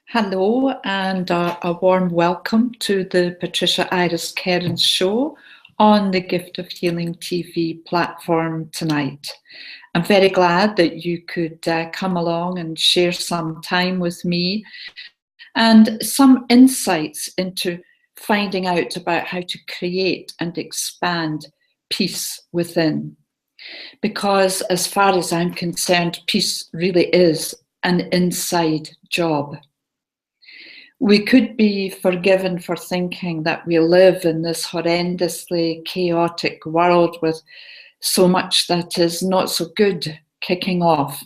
Hello and a warm welcome to the Patricia Kerins show on the Gift of Healing TV platform tonight. I'm very glad that you could come along and share some time with me and some insights into finding out about how to create and expand peace within. Because as far as I'm concerned, peace really is an inside job. We could be forgiven for thinking that we live in this horrendously chaotic world with so much that is not so good kicking off,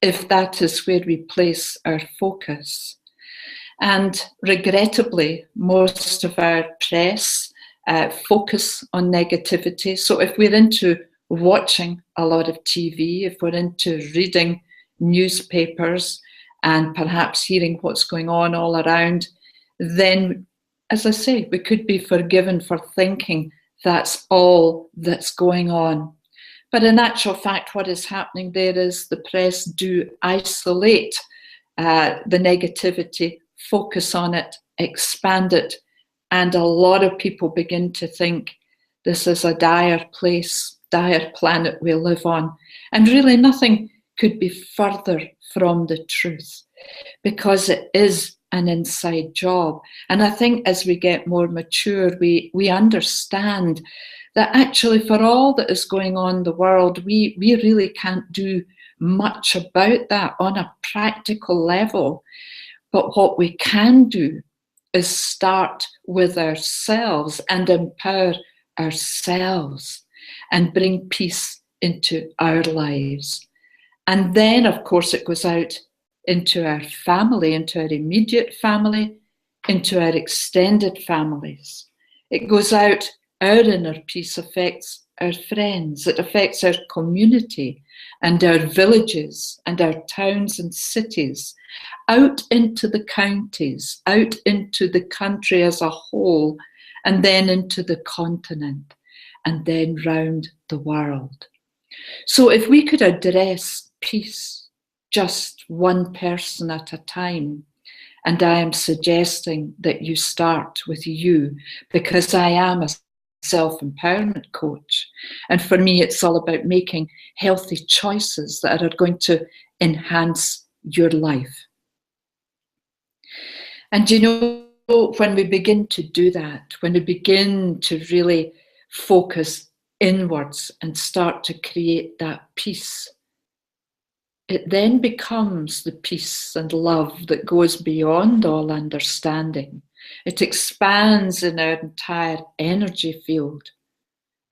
if that is where we place our focus. And regrettably, most of our press focus on negativity. So if we're into watching a lot of TV, if we're into reading newspapers, and perhaps hearing what's going on all around, then, as I say, we could be forgiven for thinking that's all that's going on. But in actual fact, what is happening there is the press do isolate the negativity, focus on it, expand it, and a lot of people begin to think this is a dire place, dire planet we live on. And really nothing could be further from the truth, because it is an inside job. And I think as we get more mature, we understand that actually for all that is going on in the world, we really can't do much about that on a practical level. But what we can do is start with ourselves and empower ourselves and bring peace into our lives. And then, of course, it goes out into our family, into our immediate family, into our extended families. It goes out, our inner peace affects our friends, it affects our community and our villages and our towns and cities, out into the counties, out into the country as a whole, and then into the continent, and then round the world. So if we could address peace, just one person at a time. And I am suggesting that you start with you, because I am a self-empowerment coach. And for me, it's all about making healthy choices that are going to enhance your life. And you know, when we begin to do that, when we begin to really focus inwards and start to create that peace, it then becomes the peace and love that goes beyond all understanding. It expands in our entire energy field,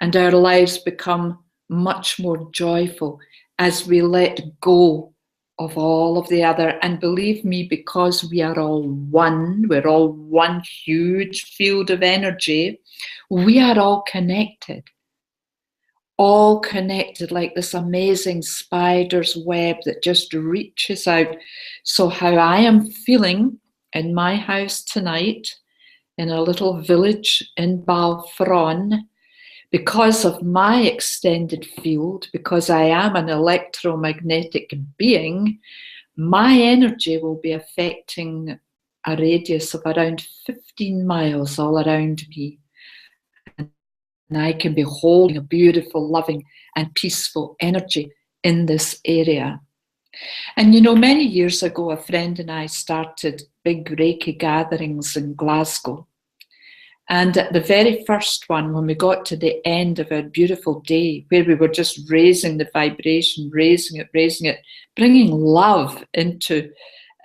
and our lives become much more joyful as we let go of all of the other. And believe me, because we are all one, we're all one huge field of energy, we are all connected. All connected like this amazing spider's web that just reaches out. So how I am feeling in my house tonight, in a little village in Balfron, because of my extended field, because I am an electromagnetic being, my energy will be affecting a radius of around 15 miles all around me. And I can be holding a beautiful, loving, and peaceful energy in this area. And you know, many years ago, a friend and I started big Reiki gatherings in Glasgow. And at the very first one, when we got to the end of our beautiful day, where we were just raising the vibration, raising it, bringing love into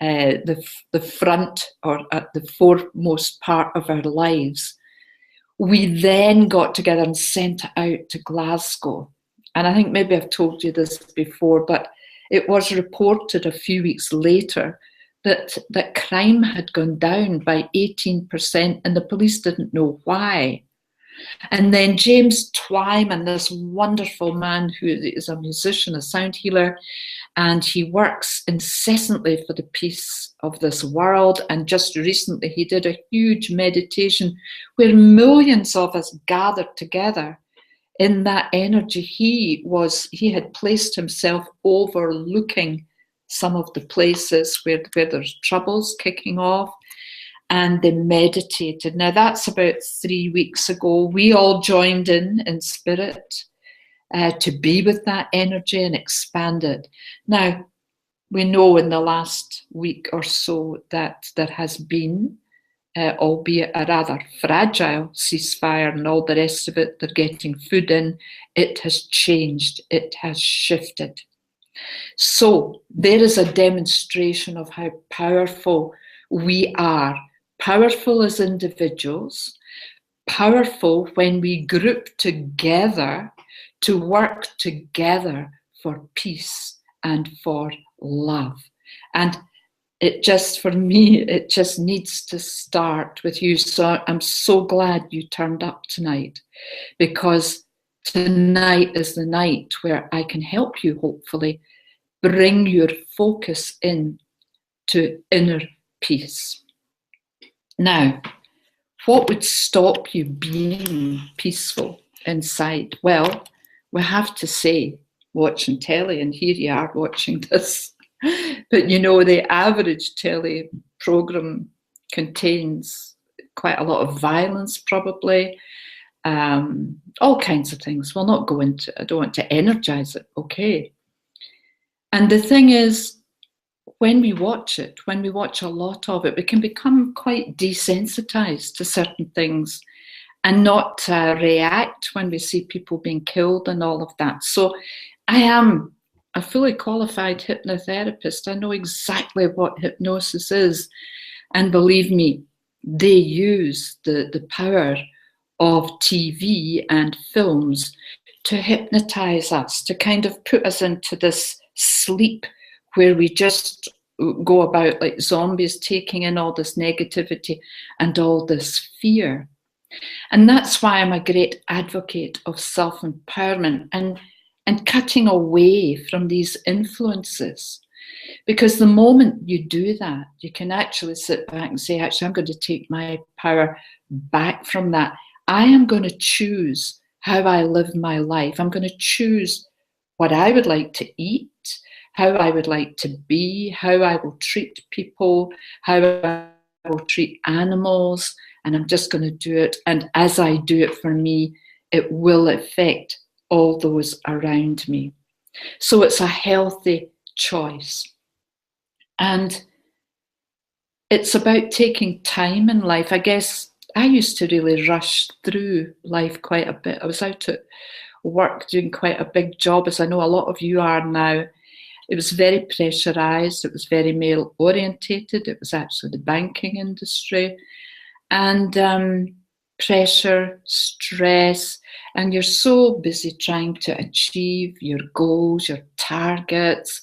the front or at the foremost part of our lives, we then got together and sent it out to Glasgow. And I think maybe I've told you this before, but it was reported a few weeks later that crime had gone down by 18% and the police didn't know why. And then James Twyman, this wonderful man who is a musician, a sound healer, and he works incessantly for the peace of this world. And just recently he did a huge meditation where millions of us gathered together in that energy. He had placed himself overlooking some of the places where there's troubles kicking off, and they meditated. Now that's about 3 weeks ago. We all joined in spirit to be with that energy and expand it. Now, we know in the last week or so that there has been, albeit a rather fragile ceasefire and all the rest of it, they're getting food in. It has changed, it has shifted. So there is a demonstration of how powerful we are, powerful as individuals, powerful when we group together to work together for peace and for love. And it just, for me, it just needs to start with you. So I'm so glad you turned up tonight, because tonight is the night where I can help you, hopefully, bring your focus in to inner peace. Now, what would stop you being peaceful inside? Well, we have to say, watching telly, and here you are watching this. But you know, the average telly program contains quite a lot of violence, probably, all kinds of things. We'll not go into, I don't want to energize it, okay? And the thing is, when we watch it, when we watch a lot of it, we can become quite desensitized to certain things and not react when we see people being killed and all of that. So I am a fully qualified hypnotherapist. I know exactly what hypnosis is. And believe me, they use the power of TV and films to hypnotize us, to kind of put us into this sleep where we just go about like zombies, taking in all this negativity and all this fear. And that's why I'm a great advocate of self-empowerment and cutting away from these influences. Because the moment you do that, you can actually sit back and say, actually, I'm going to take my power back from that. I am going to choose how I live my life. I'm going to choose what I would like to eat, how I would like to be, how I will treat people, how I will treat animals, and I'm just going to do it. And as I do it for me, it will affect all those around me. So it's a healthy choice. And it's about taking time in life. I guess I used to really rush through life quite a bit. I was out at work doing quite a big job, as I know a lot of you are now. It was very pressurized. It was very male orientated. It was actually the banking industry. And pressure, stress, and you're so busy trying to achieve your goals, your targets,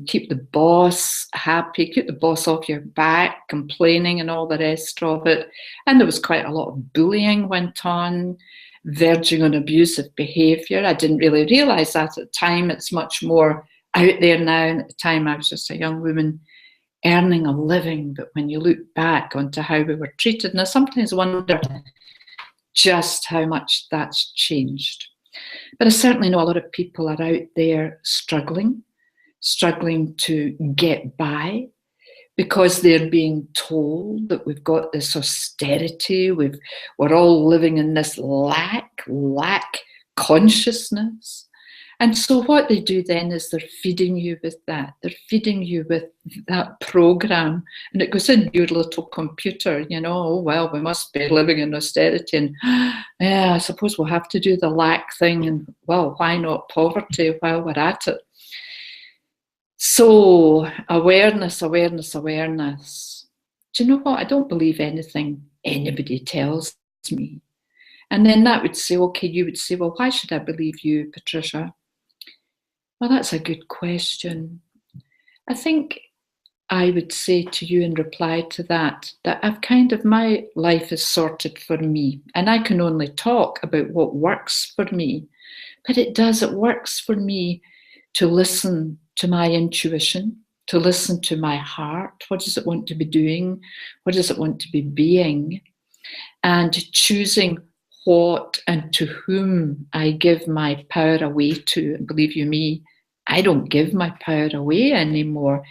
keep the boss happy, keep the boss off your back, complaining and all the rest of it. And there was quite a lot of bullying went on, verging on abusive behaviour. I didn't really realise that at the time. It's much more out there now. And at the time I was just a young woman earning a living. But when you look back onto how we were treated, and I sometimes wonder just how much that's changed. But I certainly know a lot of people are out there struggling to get by, because they're being told that we've got this austerity, we're all living in this lack consciousness. And so what they do then is they're feeding you with that. They're feeding you with that program, and it goes in your little computer, you know, oh, well, we must be living in austerity, and yeah, I suppose we'll have to do the lack thing, and well, why not poverty while we're at it? So awareness. Do you know what? I don't believe anything anybody tells me. And then that would say, okay, you would say, well, why should I believe you, Patricia? Well, that's a good question. I think I would say to you in reply to that I've kind of, my life is sorted for me, and I can only talk about what works for me. But it works for me to listen to my intuition, to listen to my heart. What does it want to be doing? What does it want to be being? And choosing what and to whom I give my power away to. And believe you me, I don't give my power away anymore.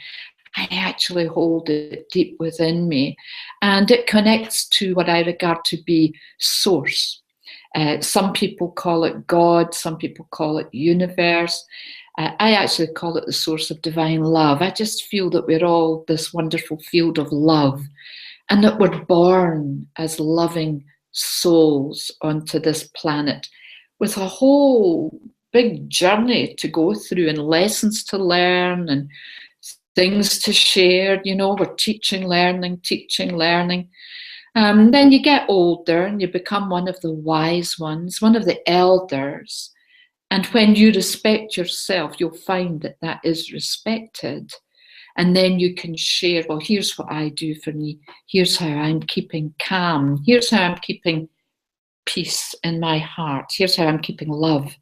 I actually hold it deep within me, and it connects to what I regard to be source. Some people call it God, some people call it universe. I actually call it the source of divine love. I just feel that we're all this wonderful field of love, and that we're born as loving souls onto this planet with a whole big journey to go through and lessons to learn and things to share. You know, we're teaching, learning, teaching, learning. Then you get older and you become one of the wise ones, one of the elders. And when you respect yourself, you'll find that that is respected. And then you can share, well, here's what I do for me. Here's how I'm keeping calm. Here's how I'm keeping peace in my heart. Here's how I'm keeping love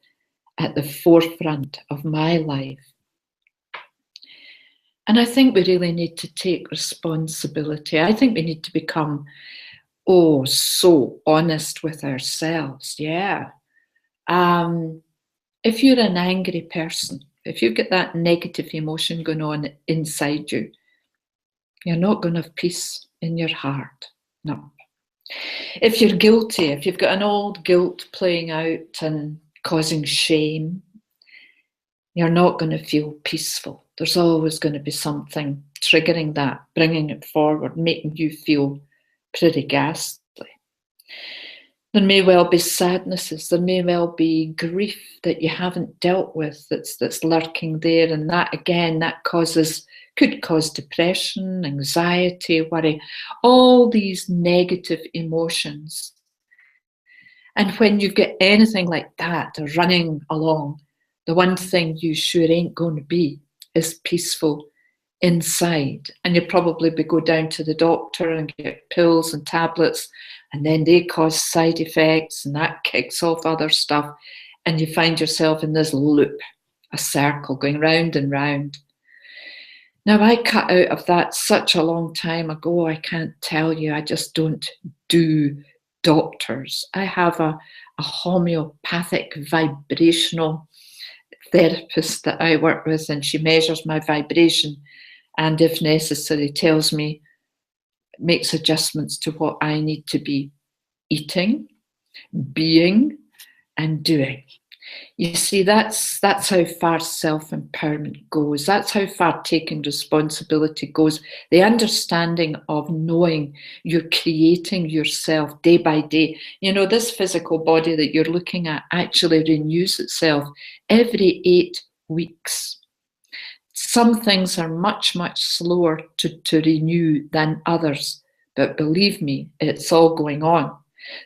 at the forefront of my life. And I think we really need to take responsibility. I think we need to become, so honest with ourselves. Yeah. If you're an angry person, if you've got that negative emotion going on inside you, you're not going to have peace in your heart. No. If you're guilty, if you've got an old guilt playing out and causing shame, you're not going to feel peaceful. There's always going to be something triggering that, bringing it forward, making you feel pretty ghastly. There may well be sadnesses, there may well be grief that you haven't dealt with that's lurking there, and that again, could cause depression, anxiety, worry, all these negative emotions. And when you've got anything like that running along, the one thing you sure ain't going to be is peaceful inside. And you probably go down to the doctor and get pills and tablets, and then they cause side effects, and that kicks off other stuff. And you find yourself in this loop, a circle going round and round. Now, I cut out of that such a long time ago, I can't tell you. I just don't do doctors. I have a homeopathic vibrational therapist that I work with, and she measures my vibration, and if necessary tells me, makes adjustments to what I need to be eating, being, and doing. You see, that's how far self-empowerment goes. That's how far taking responsibility goes. The understanding of knowing you're creating yourself day by day. You know, this physical body that you're looking at actually renews itself every 8 weeks. Some things are much, much slower to renew than others. But believe me, it's all going on.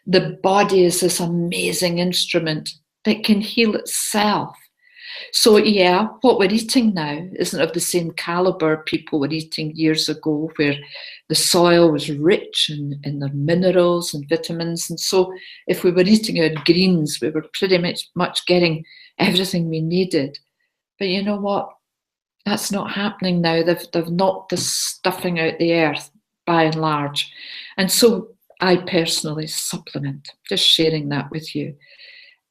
The body is this amazing instrument that can heal itself. So yeah, what we're eating now isn't of the same caliber people were eating years ago, where the soil was rich in their minerals and vitamins. And so if we were eating our greens, we were pretty much getting everything we needed. But you know what? That's not happening now. They've knocked the stuffing out the earth by and large. And so I personally supplement, just sharing that with you.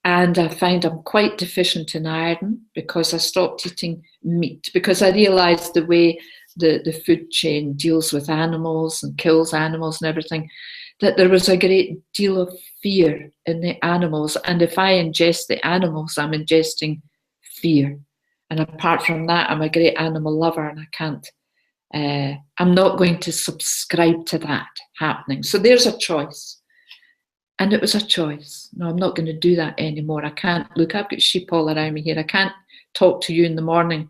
And I find I'm quite deficient in iron because I stopped eating meat, because I realised the way the food chain deals with animals and kills animals and everything, that there was a great deal of fear in the animals. And if I ingest the animals, I'm ingesting fear. And apart from that, I'm a great animal lover, and I can't, I'm not going to subscribe to that happening. So there's a choice. And it was a choice. No, I'm not going to do that anymore. I can't, look, I've got sheep all around me here. I can't talk to you in the morning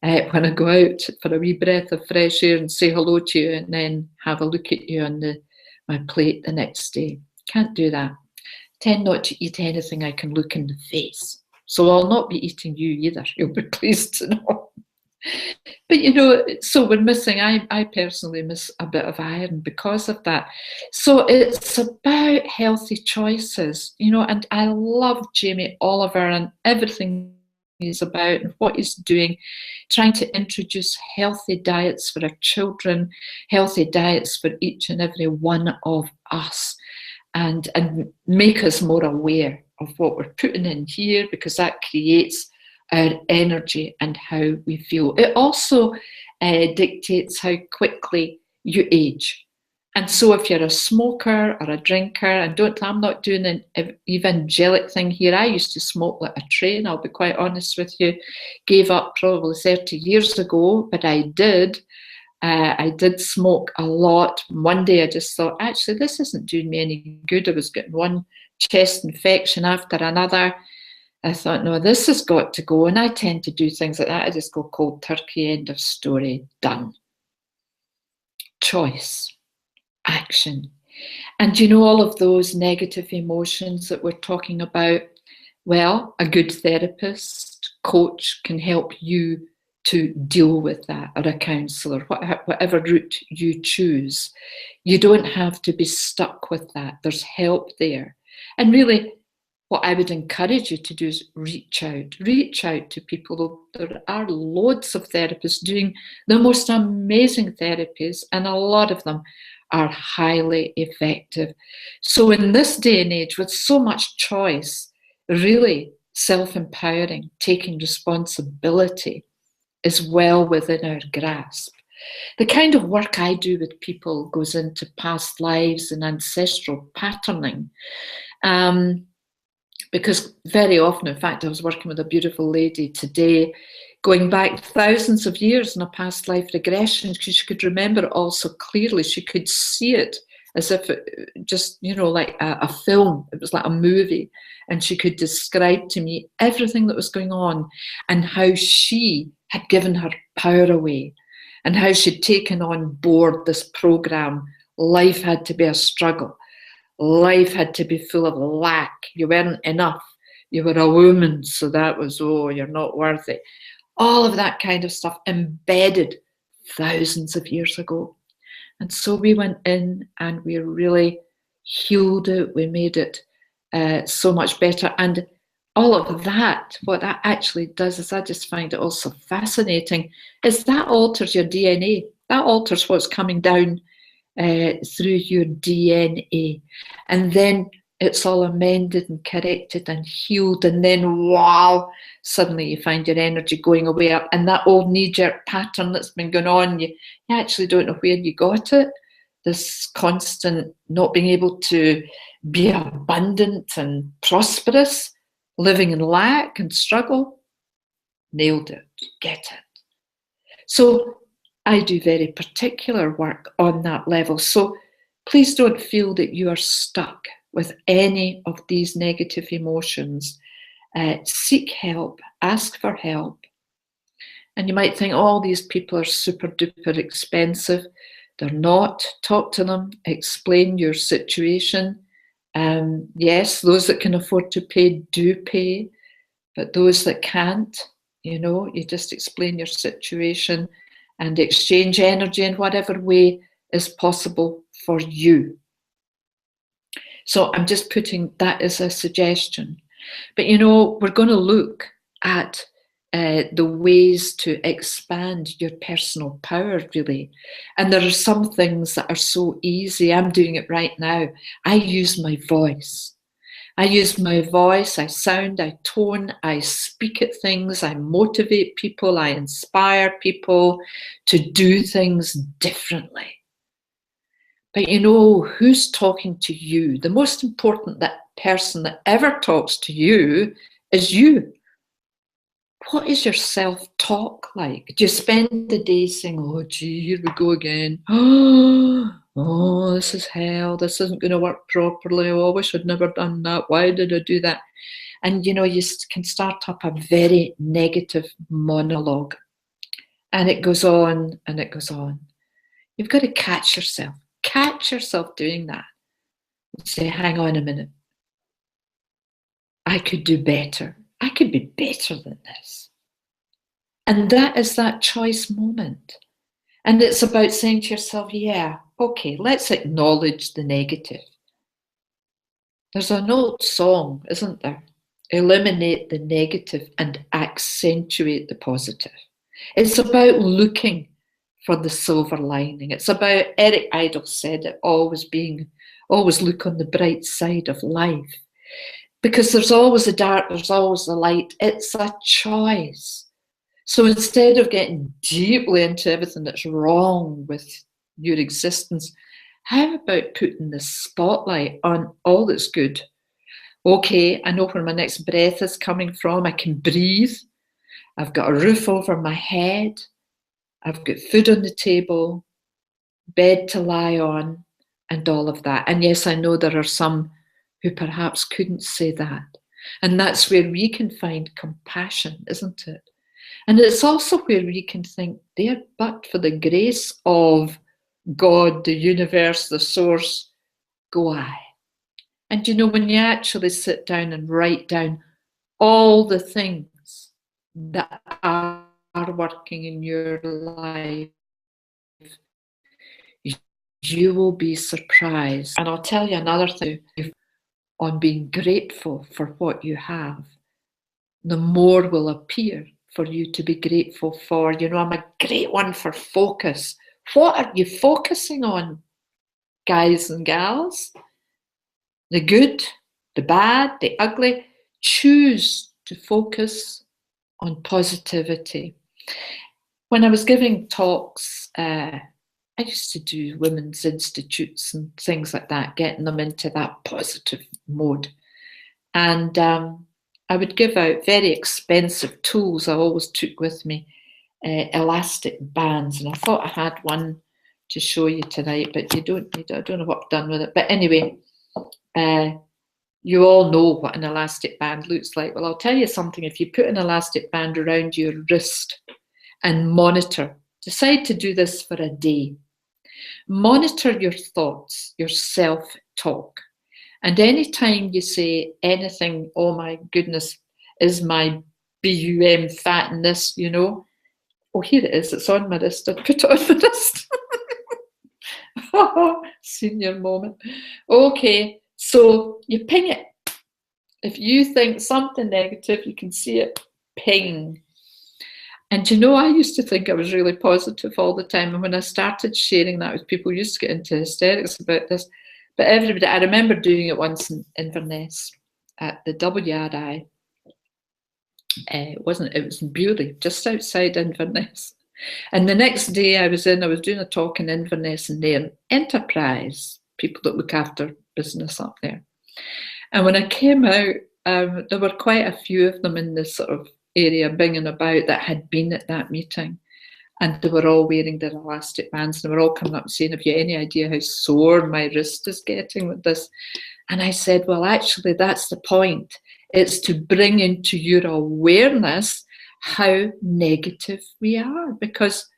when I go out for a wee breath of fresh air and say hello to you and then have a look at you on my plate the next day. Can't do that. Tend not to eat anything I can look in the face. So I'll not be eating you either. You'll be pleased to know. But you know, so we're missing, I personally miss a bit of iron because of that. So it's about healthy choices, you know, and I love Jamie Oliver and everything he's about and what he's doing, trying to introduce healthy diets for our children, healthy diets for each and every one of us, and make us more aware of what we're putting in here, because that creates our energy and how we feel. It also dictates how quickly you age. And so if you're a smoker or a drinker, and I'm not doing an evangelic thing here. I used to smoke like a train, I'll be quite honest with you. Gave up probably 30 years ago, but I did. I did smoke a lot. One day I just thought, actually, this isn't doing me any good. I was getting one chest infection after another. I thought, no, this has got to go. And I tend to do things like that. I just go cold turkey, end of story, done. Choice, action. And you know, all of those negative emotions that we're talking about, well, a good therapist, coach can help you to deal with that, or a counsellor, whatever route you choose. You don't have to be stuck with that. There's help there. And really, what I would encourage you to do is reach out to people. There are loads of therapists doing the most amazing therapies, and a lot of them are highly effective. So in this day and age, with so much choice, really self-empowering, taking responsibility is well within our grasp. The kind of work I do with people goes into past lives and ancestral patterning. Because very often, in fact, I was working with a beautiful lady today, going back thousands of years in a past life regression, because she could remember it all so clearly. She could see it as if it just, you know, like a film. It was like a movie. And she could describe to me everything that was going on and how she had given her power away and how she'd taken on board this program. Life had to be a struggle. Life had to be full of lack. You weren't enough. You were a woman, so that was, oh, you're not worthy. All of that kind of stuff embedded thousands of years ago. And so we went in and we really healed it. We made it so much better. And all of that, what that actually does is, I just find it also fascinating, is that alters your DNA. That alters what's coming down through your DNA. And then it's all amended and corrected and healed. And then, wow, suddenly you find your energy going away up. And that old knee-jerk pattern that's been going on, you actually don't know where you got it. This constant not being able to be abundant and prosperous, living in lack and struggle. Nailed it. Get it. So I do very particular work on that level. So please don't feel that you are stuck with any of these negative emotions. Seek help, ask for help. And you might think, oh, these people are super duper expensive. They're not. Talk to them, explain your situation. Yes, those that can afford to pay do pay, but those that can't, you know, you just explain your situation and exchange energy in whatever way is possible for you. So I'm just putting that as a suggestion. But, you know, we're going to look at the ways to expand your personal power, really. And there are some things that are so easy. I'm doing it right now. I use my voice. I use my voice, I sound, I tone, I speak at things, I motivate people, I inspire people to do things differently. But you know, who's talking to you? The most important person that ever talks to you is you. What is your self-talk like? Do you spend the day saying, oh, gee, here we go again. Oh, this is hell. This isn't going to work properly. Oh, I wish I'd never done that. Why did I do that? And, you know, you can start up a very negative monologue. And it goes on and it goes on. You've got to catch yourself. Catch yourself doing that. Say, hang on a minute. I could do better. I could be better than this. And that is that choice moment. And it's about saying to yourself, yeah, okay, let's acknowledge the negative. There's an old song, isn't there? Eliminate the negative and accentuate the positive. It's about looking for the silver lining. It's about, Eric Idle said it, always look on the bright side of life. Because there's always the dark, there's always the light. It's a choice. So instead of getting deeply into everything that's wrong with your existence, how about putting the spotlight on all that's good? Okay, I know where my next breath is coming from. I can breathe. I've got a roof over my head. I've got food on the table, bed to lie on, and all of that. And yes, I know there are some who perhaps couldn't say that. And that's where we can find compassion, isn't it? And it's also where we can think, dear, but for the grace of God, the universe, the source, go I. And you know, when you actually sit down and write down all the things that are working in your life, you will be surprised. And I'll tell you another thing, on being grateful for what you have, the more will appear for you to be grateful for. You know, I'm a great one for focus. What are you focusing on, guys and gals? The good, the bad, the ugly. Choose to focus on positivity. When I was giving talks, I used to do women's institutes and things like that, getting them into that positive mode. And I would give out very expensive tools I always took with me, elastic bands. And I thought I had one to show you tonight, but I don't know what I've done with it. But anyway, you all know what an elastic band looks like. Well, I'll tell you something. If you put an elastic band around your wrist and monitor, decide to do this for a day. Monitor your thoughts, your self-talk. And anytime you say anything, oh my goodness, is my BUM fat in this, you know? Oh, here it is, it's on my wrist. I put it on my wrist. Senior moment. Okay, so you ping it. If you think something negative, you can see it ping. And you know, I used to think I was really positive all the time. And when I started sharing that with people, used to get into hysterics about this. But everybody, I remember doing it once in Inverness at the WRI. It was in Bewley, just outside Inverness. And the next day I was doing a talk in Inverness in their enterprise, people that look after business up there. And when I came out, there were quite a few of them in this sort of area binging about that had been at that meeting. And they were all wearing their elastic bands. And they were all coming up and saying, have you any idea how sore my wrist is getting with this? And I said, well, actually, that's the point. It's to bring into your awareness how negative we are, because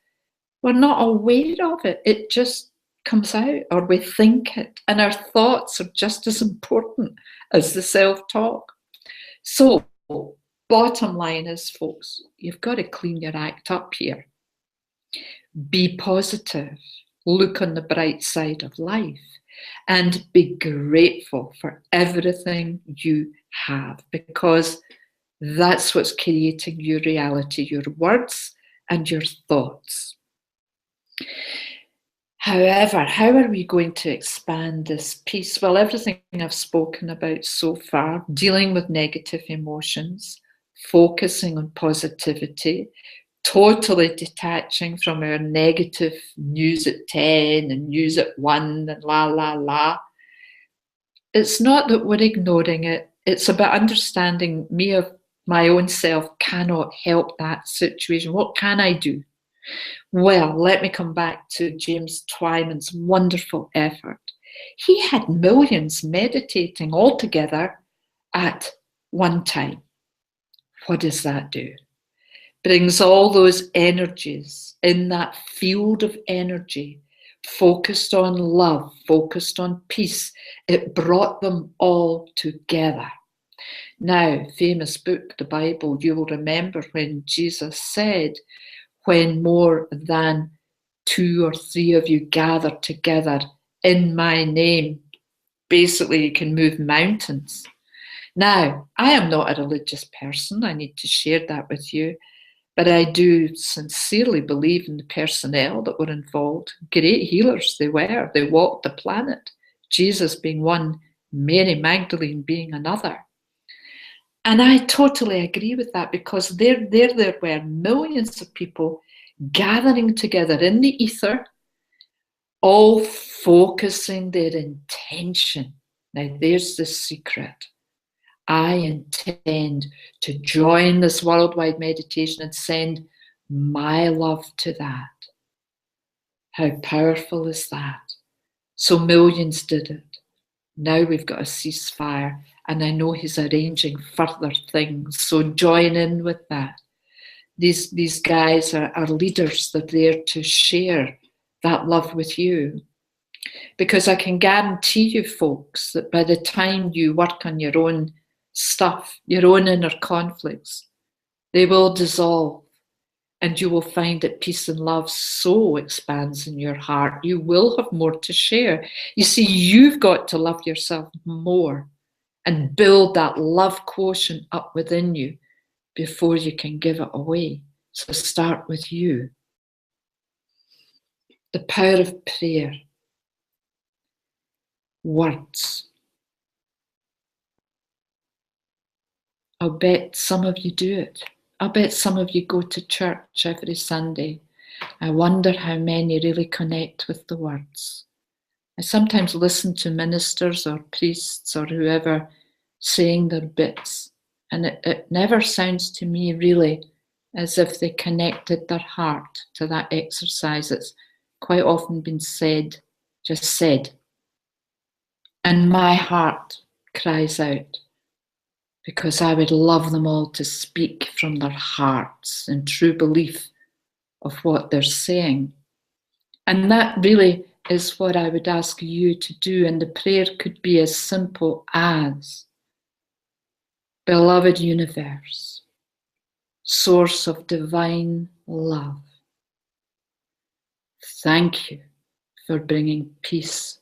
we're not aware of it. It just comes out, or we think it. And our thoughts are just as important as the self-talk. So, bottom line is, folks, you've got to clean your act up here. Be positive, look on the bright side of life, and be grateful for everything you have, because that's what's creating your reality, your words and your thoughts. However, how are we going to expand this piece? Well, everything I've spoken about so far, dealing with negative emotions, focusing on positivity, totally detaching from our negative news at 10 and news at 1 and la, la, la. It's not that we're ignoring it. It's about understanding me of my own self cannot help that situation. What can I do? Well, let me come back to James Twyman's wonderful effort. He had millions meditating all together at one time. What does that do? Brings all those energies in that field of energy, focused on love, focused on peace. It brought them all together. Now, famous book, the Bible, you will remember when Jesus said, when more than 2 or 3 of you gather together in my name, basically you can move mountains. Now, I am not a religious person. I need to share that with you. But I do sincerely believe in the personnel that were involved. Great healers they were. They walked the planet. Jesus being one, Mary Magdalene being another. And I totally agree with that, because there were millions of people gathering together in the ether, all focusing their intention. Now, there's the secret. I intend to join this worldwide meditation and send my love to that. How powerful is that? So millions did it. Now we've got a ceasefire, and I know he's arranging further things, so join in with that. These guys are leaders. They're there to share that love with you. Because I can guarantee you, folks, that by the time you work on your own stuff, your own inner conflicts, they will dissolve, and you will find that peace and love so expands in your heart. You will have more to share. You see, you've got to love yourself more and build that love quotient up within you before you can give it away. So start with you. The power of prayer. Words. I'll bet some of you do it. I'll bet some of you go to church every Sunday. I wonder how many really connect with the words. I sometimes listen to ministers or priests or whoever saying their bits, and it never sounds to me really as if they connected their heart to that exercise. It's quite often been said, just said. And my heart cries out, because I would love them all to speak from their hearts in true belief of what they're saying. And that really is what I would ask you to do. And the prayer could be as simple as, beloved universe, source of divine love, thank you for bringing peace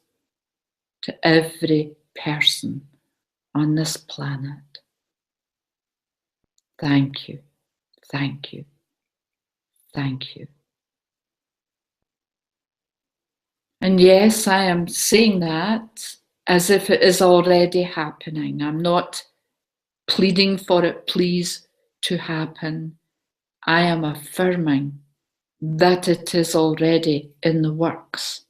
to every person on this planet. Thank you, thank you, thank you. And yes, I am saying that as if it is already happening. I'm not pleading for it, please, to happen. I am affirming that it is already in the works,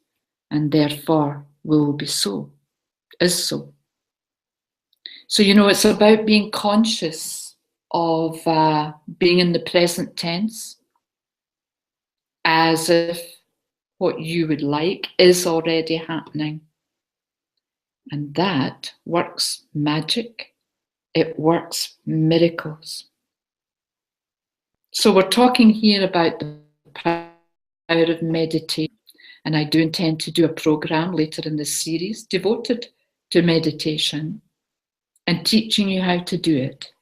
and therefore will be so, is so. So, you know, it's about being conscious of being in the present tense, as if what you would like is already happening. And that works magic. It works miracles. So we're talking here about the power of meditation, and I do intend to do a program later in this series devoted to meditation and teaching you how to do it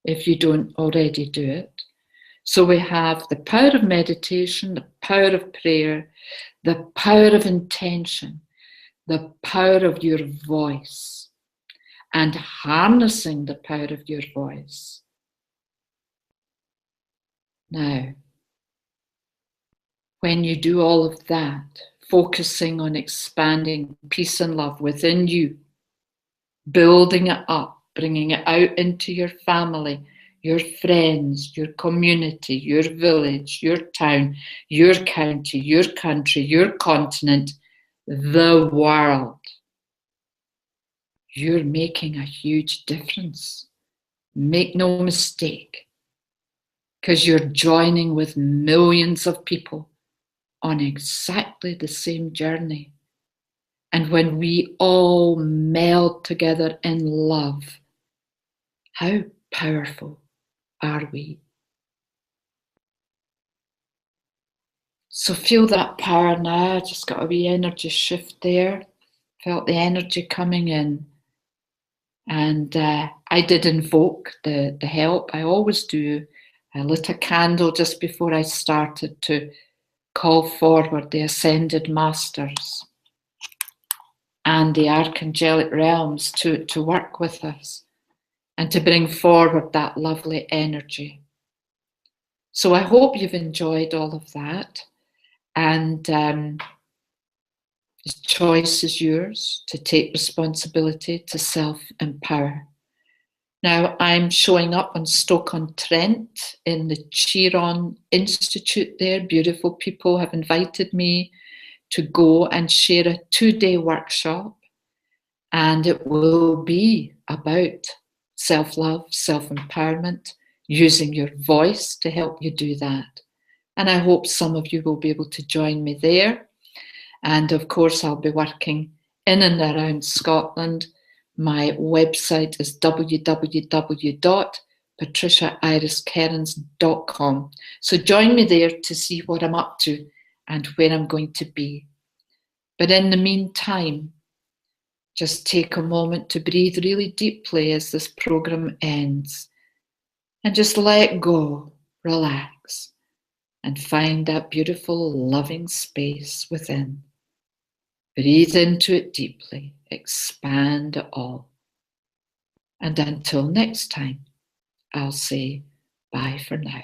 if you don't already do it. So we have the power of meditation, the power of prayer, the power of intention, the power of your voice, and harnessing the power of your voice. Now, when you do all of that, focusing on expanding peace and love within you, building it up, bringing it out into your family, your friends, your community, your village, your town, your county, your country, your continent, the world, you're making a huge difference. Make no mistake, because you're joining with millions of people on exactly the same journey. And when we all meld together in love, how powerful are we? So feel that power now. Just got a wee energy shift there. Felt the energy coming in. And I did invoke the help. I always do. I lit a candle just before I started to call forward the Ascended Masters and the Archangelic realms to work with us and to bring forward that lovely energy. So I hope you've enjoyed all of that. And the choice is yours to take responsibility, to self-empower. Now, I'm showing up on Stoke-on-Trent in the Chiron Institute there. Beautiful people have invited me to go and share a 2-day workshop, and it will be about self-love, self-empowerment, using your voice to help you do that. And I hope some of you will be able to join me there. And of course, I'll be working in and around Scotland. My website is www.patriciairiskerins.com. So join me there to see what I'm up to and where I'm going to be. But in the meantime, just take a moment to breathe really deeply as this program ends. And just let go, relax, and find that beautiful, loving space within. Breathe into it deeply, expand it all. And until next time, I'll say bye for now.